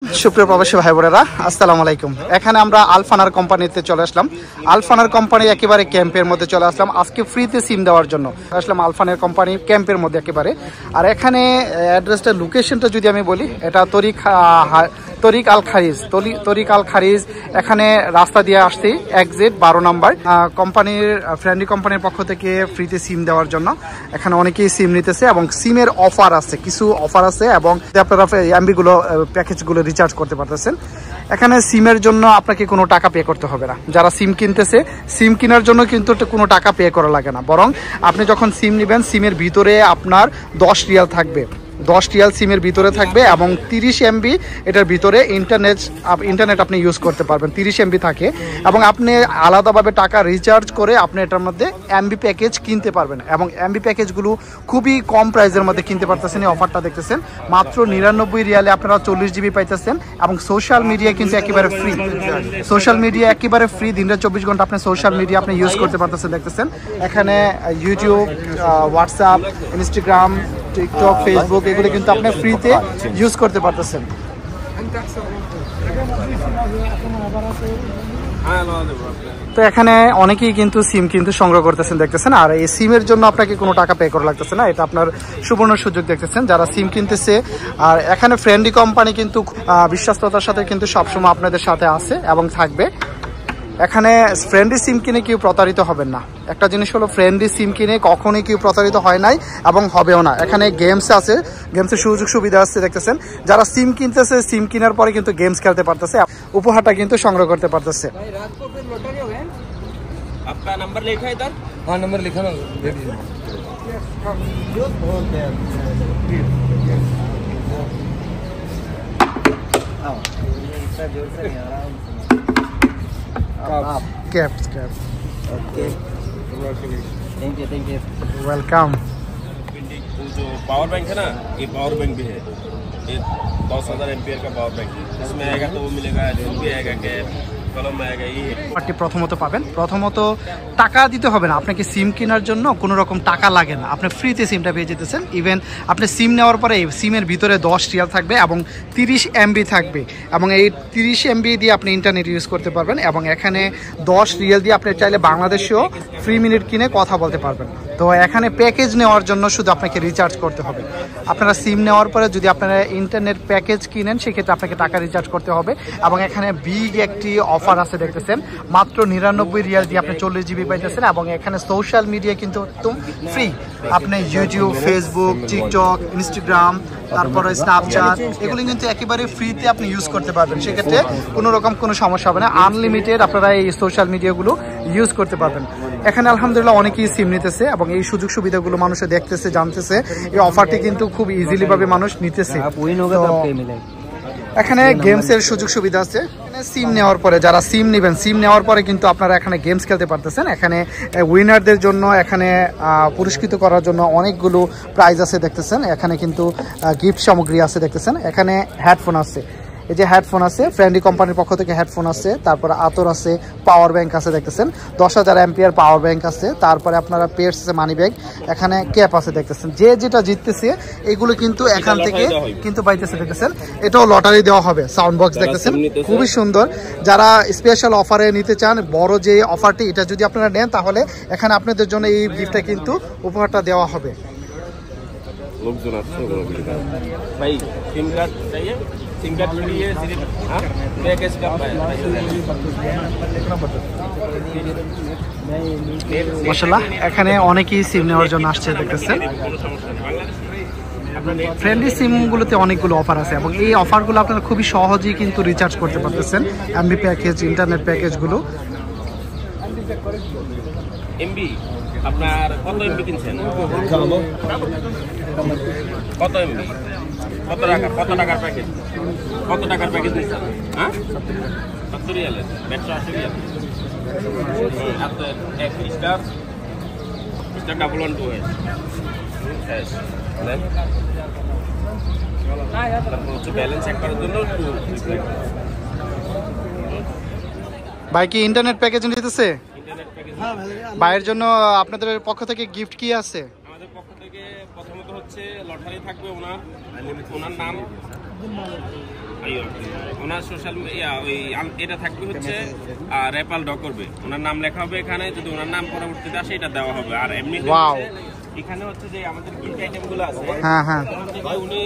সুপ্রিয় প্রবাসী ভাই বোনেরা, আসসালামু আলাইকুম। এখানে আমরা আলফানার কোম্পানিতে চলে আসলাম। আলফানার কোম্পানি একেবারে ক্যাম্পের মধ্যে চলে আসলাম আজকে ফ্রিতে সিম দেওয়ার জন্য। আসলাম আলফানার কোম্পানি ক্যাম্পের মধ্যে একেবারে। আর এখানে অ্যাড্রেসটা, লোকেশনটা যদি আমি বলি, এটা তরিক আল খারিজ। এখানে রাস্তা দিয়ে আসছি এক্সিট 12 নম্বর। ফ্রেন্ডলি কোম্পানির পক্ষ থেকে ফ্রিতে সিম দেওয়ার জন্য এখানে অনেকেই সিম নিতেছে এবং সিমের অফার আছে, কিছু অফার আছে এবং আপনারা এমবিগুলো প্যাকেজগুলো রিচার্জ করতে পারতেছেন। এখানে সিমের জন্য আপনাকে কোনো টাকা পে করতে হবে না। যারা সিম কিনতেছে, সিম কেনার জন্য কিন্তু কোনো টাকা পে করা লাগে না, বরং আপনি যখন সিম নেবেন সিমের ভিতরে আপনার 10 রিয়াল থাকবে। 10 রিয়াল সিমের ভিতরে থাকবে এবং 30 এমবি এটার ভিতরে ইন্টারনেট আপনি ইউজ করতে পারবেন। 30 এমবি থাকে এবং আপনি আলাদাভাবে টাকা রিচার্জ করে আপনি এটার মধ্যে এমবি প্যাকেজ কিনতে পারবেন এবং এমবি প্যাকেজগুলো খুবই কম প্রাইসের মধ্যে কিনতে পারতেছেন। এই অফারটা দেখতেছেন মাত্র 99 রিয়ালে আপনারা 40 জিবি পাইতেছেন এবং সোশ্যাল মিডিয়া কিন্তু একেবারে ফ্রি। সোশ্যাল মিডিয়া একেবারে ফ্রি, দিনটা 24 ঘন্টা আপনি সোশ্যাল মিডিয়া আপনি ইউজ করতে পারতেছেন। দেখতেছেন এখানে YouTube, WhatsApp, Instagram, TikTok, Facebook এগুলো কিন্তু আপনি ফ্রিতে ইউজ করতে পারতেছেন। তো এখানে অনেকেই কিন্তু সিম কিন্তু সংগ্রহ করতেছেন দেখতেছেন। আর এই সিমের জন্য আপনাকে কোনো টাকা পে করা লাগতেছে না, এটা আপনার সুবর্ণ সুযোগ দেখতেছেন যারা সিম কিনতেছে। আর এখানে ফ্রেন্ডলি কোম্পানি কিন্তু বিশ্বস্ততার সাথে কিন্তু সবসময় আপনাদের সাথে আছে এবং থাকবে। এখানে ফ্রেন্ডলি সিম কিনে কেউ প্রতারিত হবেন না। একটা জিনিস হলো, ফ্রেন্ডলি সিম কিনে কখনোই কেউ প্রতারিত হয় নাই এবং হবেও না। এখানে গেমস আছে, গেমসের সুযোগ সুবিধা আছে দেখতেছেন। যারা সিম কিনতেছে, সিম কেনার পরে কিন্তু গেমস খেলতে পারতেছে, উপহারটা কিন্তু সংগ্রহ করতে পারতেছে। आपका नंबर लिखा है इधर? हाँ नंबर लिखा ना, दे दीजिए। Caps okay, thank you welcome. जो पावर बैंक है ना, ये पावर बैंक भी है। ये 10,000 एम्पियर का पावर बैंक है। इसमें आएगा तो वो मिलेगा, जो भी आएगा कैप, कलम आएगा, ये है। প্রথমত পাবেন, প্রথমত টাকা দিতে হবে না আপনাকে। সিম কেনার জন্য কোনো রকম টাকা লাগে না, আপনি ফ্রিতে সিমটা পেয়ে যেতেছেন। ইভেন আপনি সিম নেওয়ার পরে সিমের ভিতরে 10 রিয়াল থাকবে এবং 30 এমবি থাকবে এবং এই 30 এমবি দিয়ে আপনি ইন্টারনেট ইউজ করতে পারবেন এবং এখানে 10 রিয়াল দিয়ে আপনি চাইলে বাংলাদেশেও ফ্রি মিনিট কিনে কথা বলতে পারবেন। তো এখানে প্যাকেজ নেওয়ার জন্য শুধু আপনাকে রিচার্জ করতে হবে। আপনারা সিম নেওয়ার পরে যদি আপনারা ইন্টারনেট প্যাকেজ কিনেন সেক্ষেত্রে আপনাকে টাকা রিচার্জ করতে হবে এবং এখানে বিগ একটি অফার আছে দেখতেছেন, মাত্র 99 রিয়াল দিয়ে আপনি 40 জিবি পাইতেছেন এবং এখানে সোশ্যাল মিডিয়া কিন্তু একদম ফ্রি। আপনি ইউটিউব, ফেসবুক, টিকটক, ইনস্টাগ্রাম, তারপরে স্ন্যাপচ্যাট এগুলো কিন্তু একেবারে ফ্রিতে আপনি ইউজ করতে পারবেন। সেক্ষেত্রে কোনো রকম কোনো সমস্যা হবে না, আনলিমিটেড আপনারা এই সোশ্যাল মিডিয়াগুলো ইউজ করতে পারবেন। এখানে আলহামদুলিল্লাহ অনেকেই সিম নিতেছে এবং এই সুযোগ সুবিধাগুলো মানুষে দেখতেছে, জানতেছে। এই অফারটি কিন্তু খুব ইজিলি ভাবে মানুষ নিতেছে। এখানে গেমসের সুযোগ সুবিধা আছে। সিম নেওয়ার পরে যারা সিম নেবেন, সিম নেওয়ার পরে কিন্তু আপনারা এখানে গেমস খেলতে পারতেছেন। এখানে উইনারদের জন্য, এখানে পুরস্কৃত করার জন্য অনেকগুলো প্রাইজ আছে দেখতেছেন। এখানে কিন্তু গিফট সামগ্রী আছে দেখতেছেন। এখানে হেডফোন আছে, এই যে হেডফোন আছে, ফ্রেন্ডলি কোম্পানির পক্ষ থেকে হেডফোন আছে, তারপরে আতর আছে, পাওয়ার ব্যাংক আছে দেখতেছেন, 10,000 এমপিয়ার পাওয়ার ব্যাংক আছে, তারপরে আপনারা পেয়ার্স আছে, মানি ব্যাগ, এখানে ক্যাপ আছে দেখতেছেন। যে যেটা জিততেছে এগুলো কিন্তু এখান থেকে কিন্তু পাইতেছে দেখতেছেন। এটাও লটারি দেওয়া হবে। সাউন্ড বক্স দেখতেছেন খুবই সুন্দর। যারা স্পেশাল অফারে নিতে চান, বড় যে অফারটি, এটা যদি আপনারা নেন তাহলে এখানে আপনাদের জন্য এই গিফটটা কিন্তু উপহারটা দেওয়া হবে। लोकजन আছে भाई, सिम कार्ड चाहिए? सिम कार्ड फ्री है सिर्फ, हाँ पैकेज का মাশাআল্লাহ। এখানে অনেকেই সিম নেওয়ার জন্য আসছে দেখতেছেন। ফ্রেন্ডলি সিমগুলোতে অনেকগুলো অফার আছে এবং এই অফারগুলো আপনারা খুবই সহজেই কিন্তু রিচার্জ করতে পারতেছেন। এমবি প্যাকেজ, ইন্টারনেট প্যাকেজগুলো। এমবি আপনার কত এমবি কিনছেন? কত এমবি, কত টাকার প্যাকেজ, কত টাকার প্যাকেজ দিচ্ছেন? হ্যাঁ 70 রিয়ালের, 180 রিয়াল। আপনার এক স্টার ডাবল 1 2 হচ্ছে ব্যালেন্স চেক করার জন্য। ভাই কি ইন্টারনেট প্যাকেজ নিতেছে? ভাইয়ের জন্য আপনাদের পক্ষ থেকে গিফট কি আছে? আমাদের পক্ষ থেকে প্রথমত হচ্ছে লটারি থাকবে, ওনার নাম ওনার সোশ্যাল মিডিয়া ওই এটা থাকবে হচ্ছে রেপাল ড করবে, ওনার নাম লেখা হবে এখানে, যদি ওনার নাম পরবর্তীতে আসে এটা দেওয়া হবে। আর এমনি এখানে হচ্ছে যে আমাদের গিফট আইটেম গুলো আছে, হ্যাঁ হ্যাঁ, উনি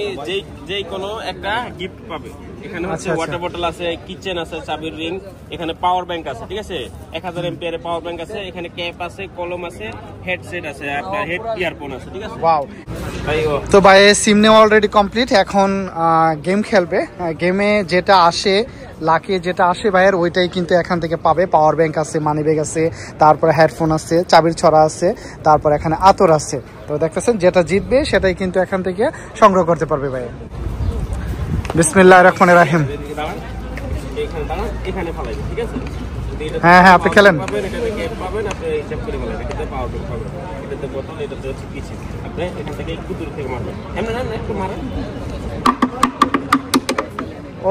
যেই কোনো একটা গিফট পাবে। এখানে হচ্ছে ওয়াটার বোতল আছে, কিচেন আছে, চাবির রিং, এখানে পাওয়ার ব্যাংক আছে, ঠিক আছে, 1000 এমপিআর পাওয়ার ব্যাংক আছে, এখানে ক্যাপ আছে, কলম আছে, হেডসেট আছে, আপনার হেড ইয়ারফোন আছে, ঠিক আছে। ওয়াও। তো ভাই সিম নেওয়া অলরেডি কমপ্লিট, এখন গেম খেলবে। গেমে যেটা আসে, লাকি যেটা আসে ভাইয়ের ওইটাই কিন্তু এখান থেকে পাবে। পাওয়ার ব্যাংক আছে, মানি ব্যাগ আছে, তারপরে হেডফোন আছে, চাবির ছড়া আছে, তারপর এখানে আতর আছে। তো দেখতেছেন যেটা জিতবে সেটাই কিন্তু এখান থেকে সংগ্রহ করতে পারবে ভাই। বিসমিল্লাহির রহমানির রহিম। হ্যাঁ হ্যাঁ, আপনি খেলেন।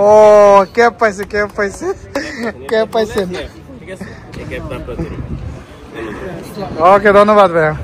ও ক্যাপ পাইছে, ক্যাপ পাইছে, ক্যাপ পাইছেন। ওকে, ধন্যবাদ ভাইয়া।